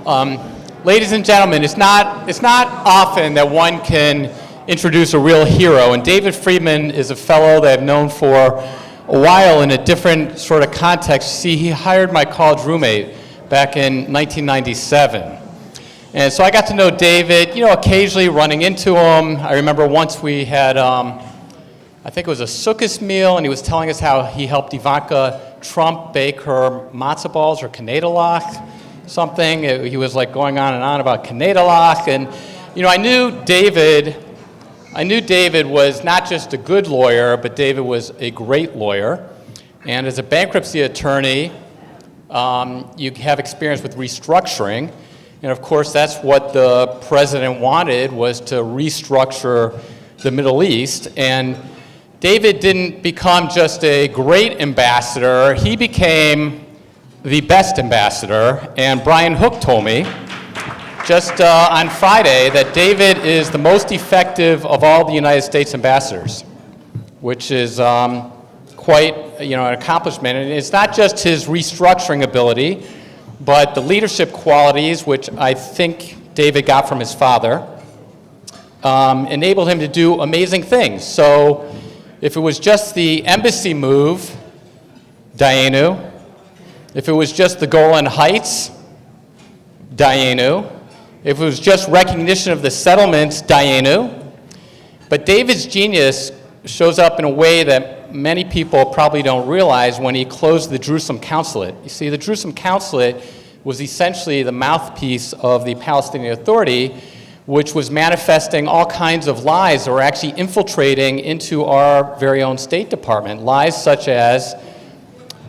Ladies and gentlemen, it's not often that one can introduce a real hero, and David Friedman is a fellow that I've known for a while in a different sort of context. See, he hired my college roommate back in 1997. And so I got to know David, occasionally running into him. I remember once we had, I think it was a Sukkot meal, and he was telling us how he helped Ivanka Trump bake her matzah balls or Kanedalach, something. He was like going on and on about Kanedalach. And, I knew David was not just a good lawyer, but David was a great lawyer. And as a bankruptcy attorney, you have experience with restructuring. And of course, that's what the president wanted, was to restructure the Middle East. And David didn't become just a great ambassador, he became the best ambassador. And Brian Hook told me just on Friday that David is the most effective of all the United States ambassadors, which is quite an accomplishment. And it's not just his restructuring ability, but the leadership qualities, which I think David got from his father, enabled him to do amazing things. So if it was just the embassy move, Dayenu. If it was just the Golan Heights, Dayenu. If it was just recognition of the settlements, Dayenu. But David's genius shows up in a way that many people probably don't realize when he closed the Jerusalem Consulate. You see, the Jerusalem Consulate was essentially the mouthpiece of the Palestinian Authority, which was manifesting all kinds of lies that were actually infiltrating into our very own State Department. Lies such as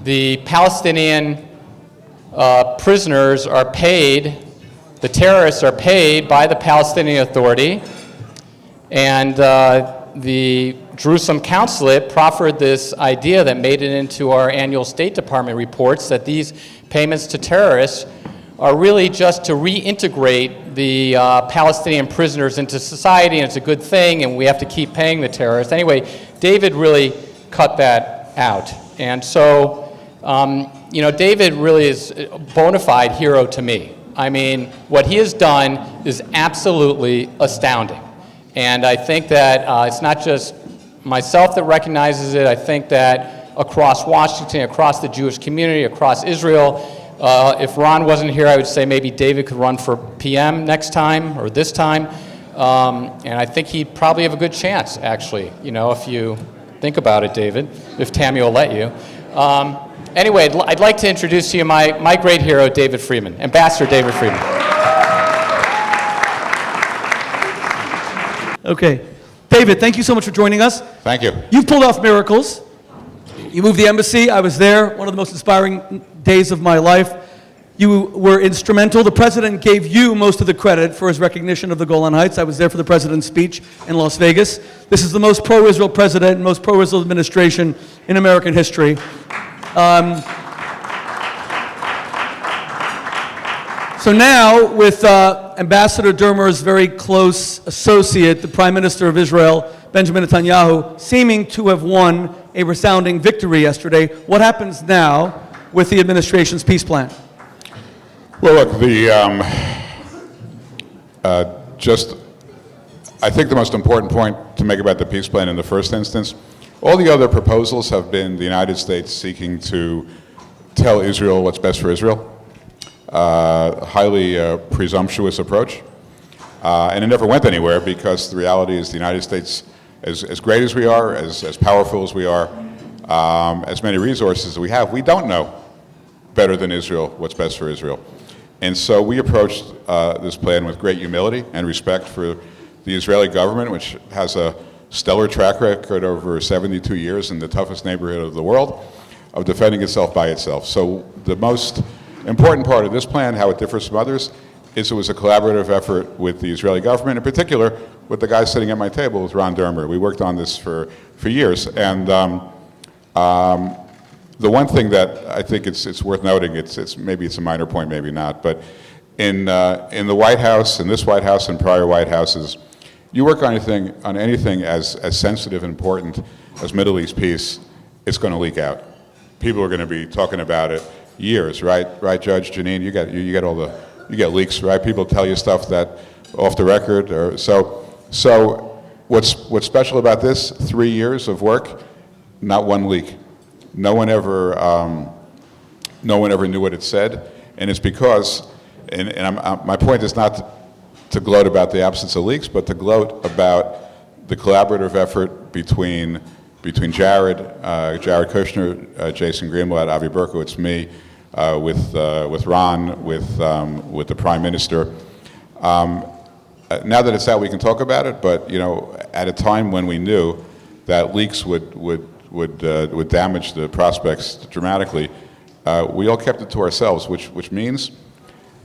the Palestinian prisoners are paid, the terrorists are paid by the Palestinian Authority, and the Jerusalem Consulate proffered this idea that made it into our annual State Department reports, that these payments to terrorists are really just to reintegrate the Palestinian prisoners into society, and it's a good thing, and we have to keep paying the terrorists. Anyway, David really cut that out. And so, David really is a bona fide hero to me. I mean, what he has done is absolutely astounding. And I think that it's not just myself that recognizes it. I think that across Washington, across the Jewish community, across Israel, if Ron wasn't here, I would say maybe David could run for PM next time or this time. And I think he'd probably have a good chance, actually, if you think about it, David, if Tammy will let you. Anyway, I'd like to introduce to you my great hero, David Friedman, Ambassador David Friedman. Okay. David, thank you so much for joining us. Thank you. You've pulled off miracles. You moved the embassy. I was there, one of the most inspiring days of my life. You were instrumental. The president gave you most of the credit for his recognition of the Golan Heights. I was there for the president's speech in Las Vegas. This is the most pro-Israel president and most pro-Israel administration in American history. So now, with Ambassador Dermer's very close associate, the Prime Minister of Israel, Benjamin Netanyahu, seeming to have won a resounding victory yesterday, what happens now with the administration's peace plan? Well, look, I think the most important point to make about the peace plan in the first instance, all the other proposals have been the United States seeking to tell Israel what's best for Israel. Highly presumptuous approach. And it never went anywhere because the reality is the United States, as great as we are, as powerful as we are, as many resources as we have, we don't know better than Israel what's best for Israel. And so we approached this plan with great humility and respect for the Israeli government, which has a stellar track record over 72 years in the toughest neighborhood of the world of defending itself by itself. So the most important part of this plan, how it differs from others, is it was a collaborative effort with the Israeli government, in particular with the guy sitting at my table, with Ron Dermer. We worked on this for years. And the one thing that I think it's worth noting, maybe it's a minor point, maybe not, but in the White House, in this White House and prior White Houses, you work on anything as sensitive and important as Middle East peace, it's going to leak out. People are going to be talking about it years, right? Right, Judge Janine? You get all the you get leaks, right? People tell you stuff that off the record, or so. What's special about this? 3 years of work, not one leak. No one ever knew what it said, and it's because, my point is not to gloat about the absence of leaks, but to gloat about the collaborative effort between Jared Kushner, Jason Greenblatt, Avi Berkowitz, me, with Ron, with the Prime Minister. Now that it's out, we can talk about it. But at a time when we knew that leaks would damage the prospects dramatically, we all kept it to ourselves, which means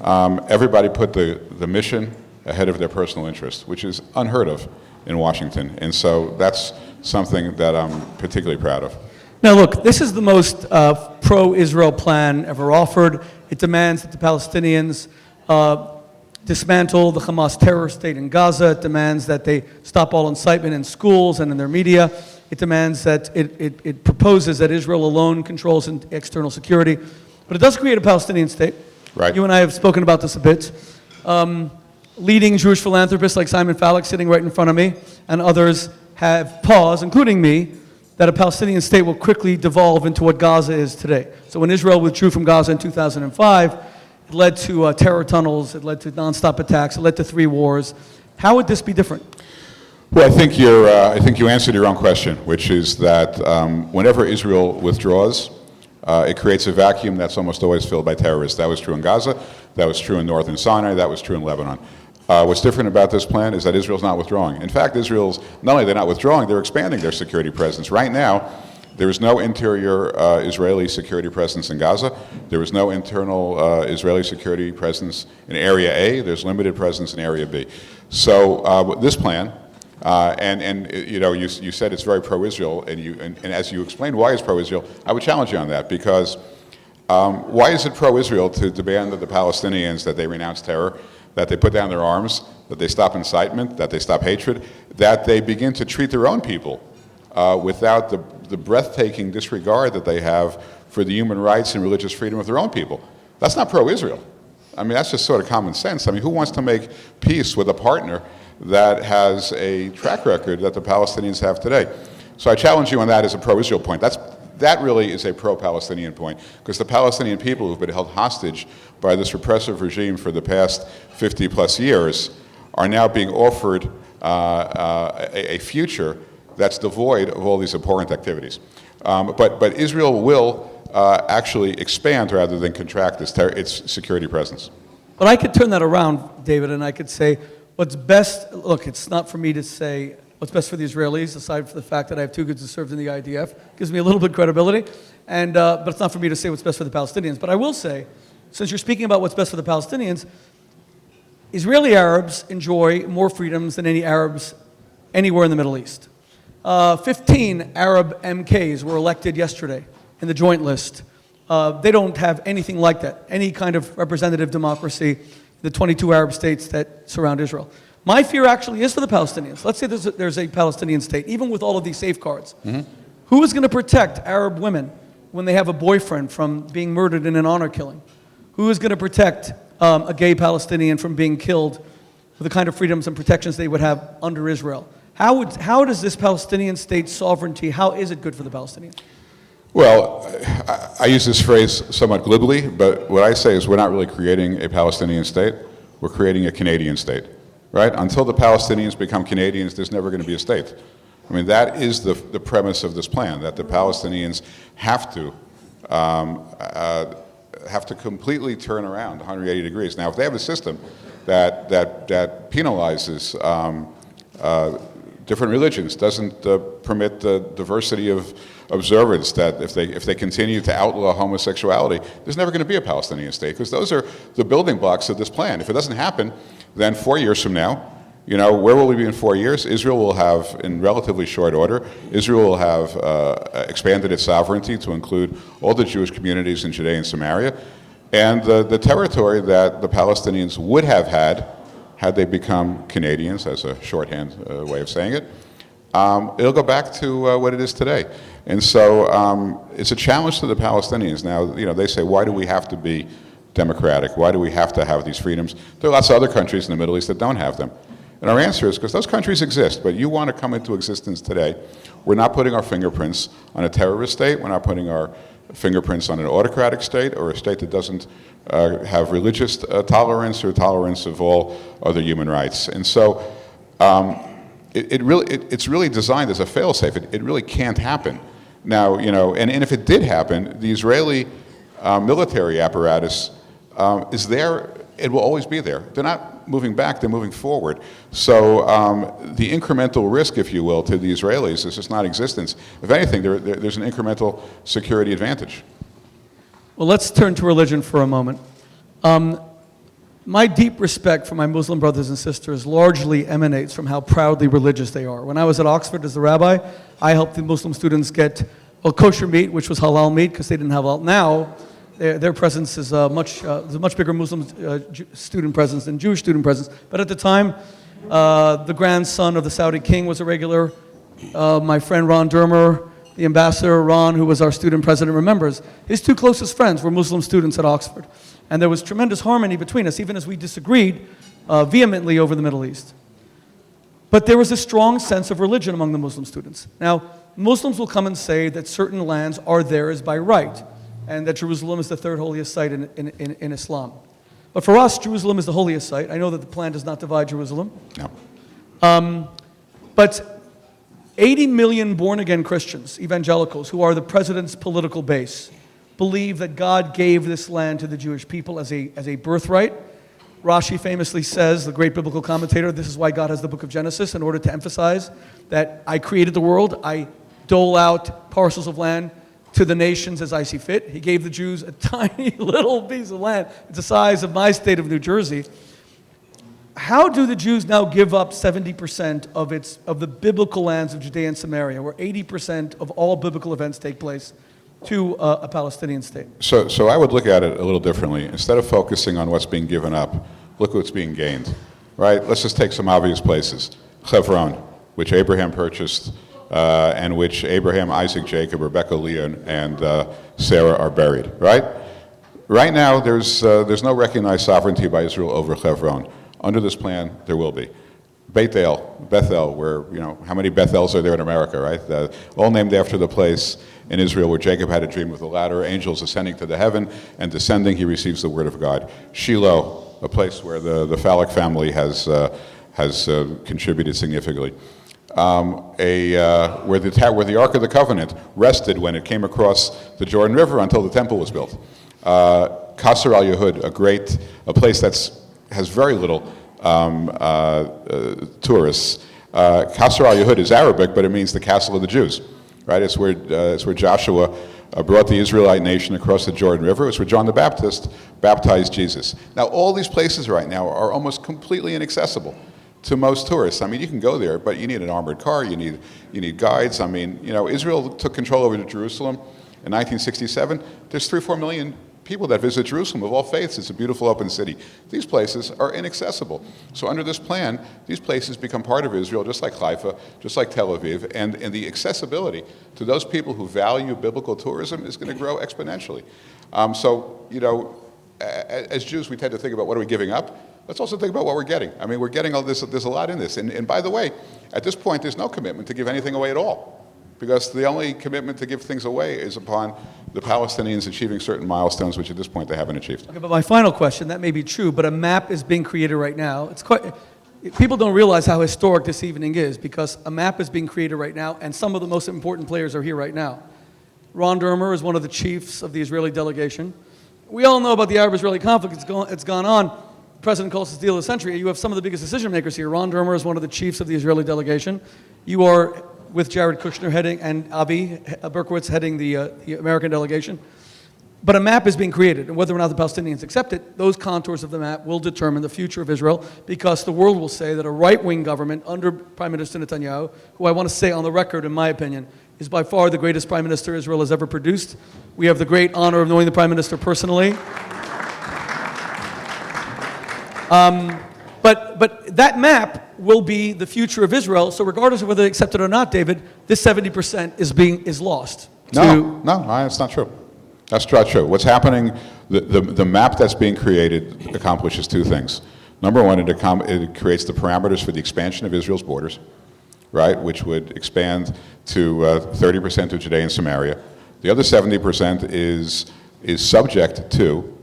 everybody put the mission ahead of their personal interest, which is unheard of in Washington. And so that's something that I'm particularly proud of. Now look, this is the most pro-Israel plan ever offered. It demands that the Palestinians dismantle the Hamas terror state in Gaza. It demands that they stop all incitement in schools and in their media. It demands that it proposes that Israel alone controls external security. But it does create a Palestinian state. Right. You and I have spoken about this a bit. Leading Jewish philanthropists like Simon Falek, sitting right in front of me, and others have paused, including me, that a Palestinian state will quickly devolve into what Gaza is today. So when Israel withdrew from Gaza in 2005, it led to terror tunnels, it led to nonstop attacks, it led to 3 wars. How would this be different? Well, I think you answered your own question, which is that whenever Israel withdraws, it creates a vacuum that's almost always filled by terrorists. That was true in Gaza, that was true in northern Sinai, that was true in Lebanon. What's different about this plan is that Israel's not withdrawing. In fact, Israel's, not only they're not withdrawing, they're expanding their security presence. Right now, there is no interior Israeli security presence in Gaza. There is no internal Israeli security presence in Area A. There's limited presence in Area B. So this plan, you said it's very pro-Israel, and as you explained why it's pro-Israel, I would challenge you on that, because why is it pro-Israel to demand of the Palestinians that they renounce terror, that they put down their arms, that they stop incitement, that they stop hatred, that they begin to treat their own people without the breathtaking disregard that they have for the human rights and religious freedom of their own people? That's not pro-Israel. I mean, that's just sort of common sense. I mean, who wants to make peace with a partner that has a track record that the Palestinians have today? So I challenge you on that as a pro-Israel point. That really is a pro-Palestinian point, because the Palestinian people who've been held hostage by this repressive regime for the past 50 plus years are now being offered a future that's devoid of all these abhorrent activities. But Israel will actually expand rather than contract its security presence. But I could turn that around, David, and I could say what's best. Look, it's not for me to say what's best for the Israelis, aside from the fact that I have 2 kids who served in the IDF. Gives me a little bit of credibility. But it's not for me to say what's best for the Palestinians. But I will say, since you're speaking about what's best for the Palestinians, Israeli Arabs enjoy more freedoms than any Arabs anywhere in the Middle East. 15 Arab MKs were elected yesterday in the joint list. They don't have anything like that, any kind of representative democracy in the 22 Arab states that surround Israel. My fear actually is for the Palestinians. Let's say there's a Palestinian state, even with all of these safeguards. Mm-hmm. Who is going to protect Arab women when they have a boyfriend from being murdered in an honor killing? Who is going to protect a gay Palestinian from being killed with the kind of freedoms and protections they would have under Israel? How does this Palestinian state sovereignty, how is it good for the Palestinians? Well, I use this phrase somewhat glibly, but what I say is we're not really creating a Palestinian state. We're creating a Canadian state, right? Until the Palestinians become Canadians, there's never going to be a state. I mean, that is the premise of this plan, that the Palestinians have to completely turn around 180 degrees. Now, if they have a system that penalizes different religions, doesn't permit the diversity of observance, that if they continue to outlaw homosexuality, there's never going to be a Palestinian state, because those are the building blocks of this plan. If it doesn't happen, then 4 years from now, where will we be in 4 years? Israel will have, in relatively short order, Israel will have expanded its sovereignty to include all the Jewish communities in Judea and Samaria, and the territory that the Palestinians would have had they become Canadians, as a shorthand way of saying it, it'll go back to what it is today. And so it's a challenge to the Palestinians. Now, they say, why do we have to be democratic? Why do we have to have these freedoms? There are lots of other countries in the Middle East that don't have them. And our answer is because those countries exist, but you want to come into existence today. We're not putting our fingerprints on a terrorist state. We're not putting our fingerprints on an autocratic state or a state that doesn't have religious tolerance or tolerance of all other human rights. And so it's really designed as a fail-safe. It really can't happen. Now, and if it did happen, the Israeli military apparatus is there. It will always be there. They're not moving back, they're moving forward. So the incremental risk, if you will, to the Israelis is just non-existence. If anything, there's an incremental security advantage. Well, let's turn to religion for a moment. My deep respect for my Muslim brothers and sisters largely emanates from how proudly religious they are. When I was at Oxford as the rabbi, I helped the Muslim students get kosher meat, which was halal meat, because they didn't have halal. Now, their presence is there's a much bigger Muslim student presence than Jewish student presence. But at the time, the grandson of the Saudi king was a regular. My friend Ron Dermer, the ambassador Ron, who was our student president, remembers his two closest friends were Muslim students at Oxford. And there was tremendous harmony between us, even as we disagreed vehemently over the Middle East. But there was a strong sense of religion among the Muslim students. Now, Muslims will come and say that certain lands are theirs by right, and that Jerusalem is the third holiest site in Islam. But for us, Jerusalem is the holiest site. I know that the plan does not divide Jerusalem. No. But 80 million born-again Christians, evangelicals, who are the president's political base, believe that God gave this land to the Jewish people as a birthright. Rashi famously says, the great biblical commentator, this is why God has the book of Genesis, in order to emphasize that I created the world, I dole out parcels of land to the nations as I see fit. He gave the Jews a tiny little piece of land. It's the size of my state of New Jersey. How do the Jews now give up 70% of the biblical lands of Judea and Samaria, where 80% of all biblical events take place, to a Palestinian state? So I would look at it a little differently. Instead of focusing on what's being given up, look what's being gained, right? Let's just take some obvious places. Hebron, which Abraham purchased, and which Abraham, Isaac, Jacob, Rebekah, Leah, and Sarah are buried, right? Right now, there's no recognized sovereignty by Israel over Hebron. Under this plan, there will be. Bethel, where, how many Bethels are there in America, right? All named after the place in Israel where Jacob had a dream with the ladder, angels ascending to the heaven, and descending, he receives the word of God. Shiloh, a place where the phallic family has contributed significantly. Where the Ark of the Covenant rested when it came across the Jordan River until the temple was built. Qasr al-Yahud, a place that has very little tourists. Qasr al-Yahud is Arabic, but it means the castle of the Jews, right? It's where Joshua brought the Israelite nation across the Jordan River. It's where John the Baptist baptized Jesus. Now, all these places right now are almost completely inaccessible to most tourists. I mean, you can go there, but you need an armored car, you need guides. I mean, Israel took control over Jerusalem in 1967. There's 3 or 4 million people that visit Jerusalem of all faiths. It's a beautiful open city. These places are inaccessible. So under this plan, these places become part of Israel, just like Haifa, just like Tel Aviv, and the accessibility to those people who value biblical tourism is going to grow exponentially. As Jews, we tend to think about what are we giving up. Let's also think about what we're getting. I mean, we're getting all this, there's a lot in this. And by the way, at this point, there's no commitment to give anything away at all. Because the only commitment to give things away is upon the Palestinians achieving certain milestones, which at this point they haven't achieved. Okay, but my final question, that may be true, but a map is being created right now. People don't realize how historic this evening is, because a map is being created right now, and some of the most important players are here right now. Ron Dermer is one of the chiefs of the Israeli delegation. We all know about the Arab-Israeli conflict. It's gone on. The president calls this deal of the century. You have some of the biggest decision makers here. Ron Dermer is one of the chiefs of the Israeli delegation. You are with Jared Kushner heading, and Avi Berkowitz heading the American delegation. But a map is being created, and whether or not the Palestinians accept it, those contours of the map will determine the future of Israel, because the world will say that a right-wing government under Prime Minister Netanyahu, who I want to say on the record, in my opinion, is by far the greatest Prime Minister Israel has ever produced. We have the great honor of knowing the Prime Minister personally. But that map will be the future of Israel. So regardless of whether they accept it or not, David, this 70% is lost. No, that's not true. That's not true. What's happening, The map that's being created accomplishes two things. Number one, it creates the parameters for the expansion of Israel's borders, right, which would expand to 30% of Judea and Samaria. The other 70% is subject to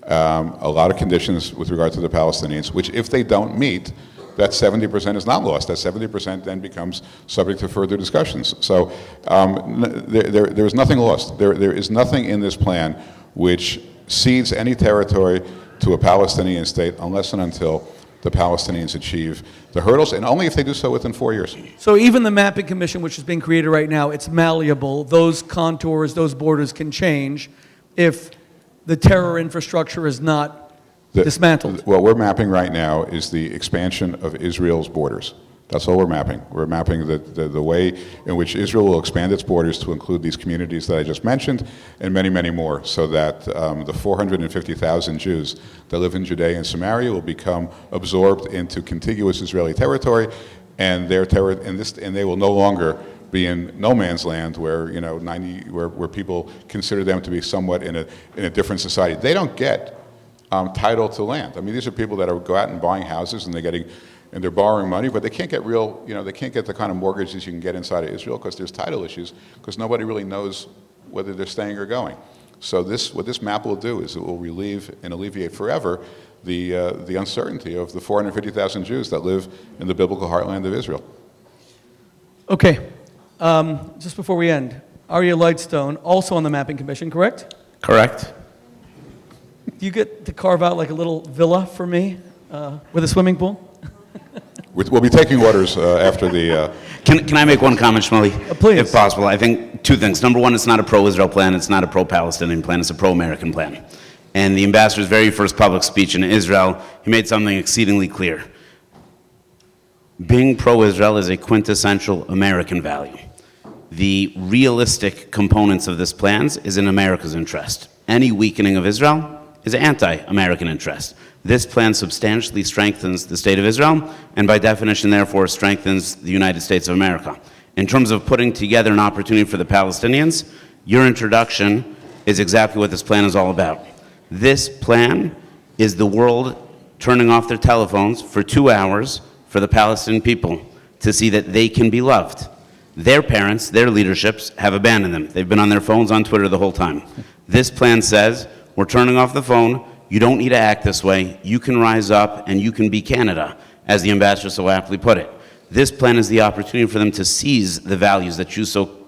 a lot of conditions with regard to the Palestinians, which if they don't meet, that 70% is not lost. That 70% then becomes subject to further discussions. So there is nothing lost. There is nothing in this plan which cedes any territory to a Palestinian state unless and until the Palestinians achieve the hurdles, and only if they do so within 4 years. So even the mapping commission, which is being created right now, it's malleable. Those contours, those borders can change if the terror infrastructure is not dismantled. What we're mapping right now is the expansion of Israel's borders. That's all we're mapping. We're mapping the way in which Israel will expand its borders to include these communities that I just mentioned and many, many more, so that the 450,000 Jews that live in Judea and Samaria will become absorbed into contiguous Israeli territory, and they will no longer be in no man's land where, where people consider them to be somewhat in a different society. They don't get title to land. I mean, these are people that are go out and buying houses, and they're borrowing money, but they can't get they can't get the kind of mortgages you can get inside of Israel because there's title issues, because nobody really knows whether they're staying or going. So what this map will do is it will relieve and alleviate forever the uncertainty of the 450,000 Jews that live in the biblical heartland of Israel. Okay, just before we end, Aryeh Lightstone, also on the mapping commission, correct? Correct. Do you get to carve out like a little villa for me with a swimming pool? We'll be taking orders after the... Can I make one comment, Shmuley? Please. If possible. I think two things. Number one, it's not a pro-Israel plan. It's not a pro-Palestinian plan. It's a pro-American plan. And the ambassador's very first public speech in Israel, he made something exceedingly clear. Being pro-Israel is a quintessential American value. The realistic components of this plan is in America's interest. Any weakening of Israel is anti-American interest. This plan substantially strengthens the state of Israel, and by definition, therefore, strengthens the United States of America. In terms of putting together an opportunity for the Palestinians, your introduction is exactly what this plan is all about. This plan is the world turning off their telephones for 2 hours for the Palestinian people to see that they can be loved. Their parents, their leaderships, have abandoned them. They've been on their phones, on Twitter the whole time. This plan says, we're turning off the phone. You don't need to act this way. You can rise up and you can be Canada, as the ambassador so aptly put it. This plan is the opportunity for them to seize the values that you so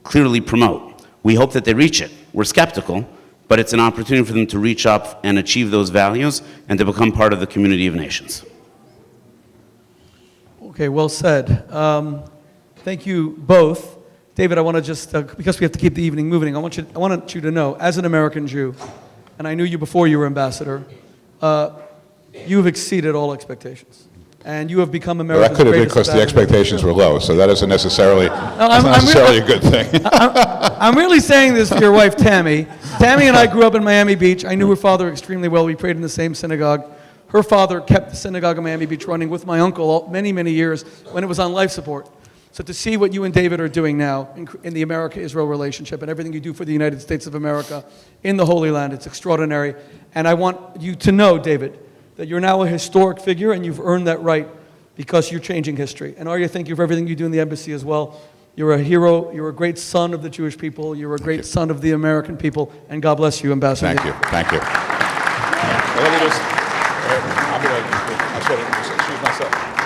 clearly promote. We hope that they reach it. We're skeptical, but it's an opportunity for them to reach up and achieve those values and to become part of the community of nations. Okay, well said. Thank you both. David, I want to just, because we have to keep the evening moving, I want you to know, as an American Jew, and I knew you before you were ambassador, you have exceeded all expectations. And you have become America's Well, that could have been greatest because the ambassador. expectations were low, so that isn't necessarily, a good thing. I'm really saying this for your wife, Tammy. Tammy and I grew up in Miami Beach. I knew her father extremely well. We prayed in the same synagogue. Her father kept the synagogue in Miami Beach running with my uncle many, many years when it was on life support. So to see what you and David are doing now in the America-Israel relationship and everything you do for the United States of America in the Holy Land, it's extraordinary. And I want you to know, David, that you're now a historic figure and you've earned that right because you're changing history. And Aryeh, thank you for everything you do in the embassy as well. You're a hero. You're a great son of the Jewish people. You're a great son of the American people. And God bless you, Ambassador. Thank you. Thank you. Let me just, I'm going to excuse myself.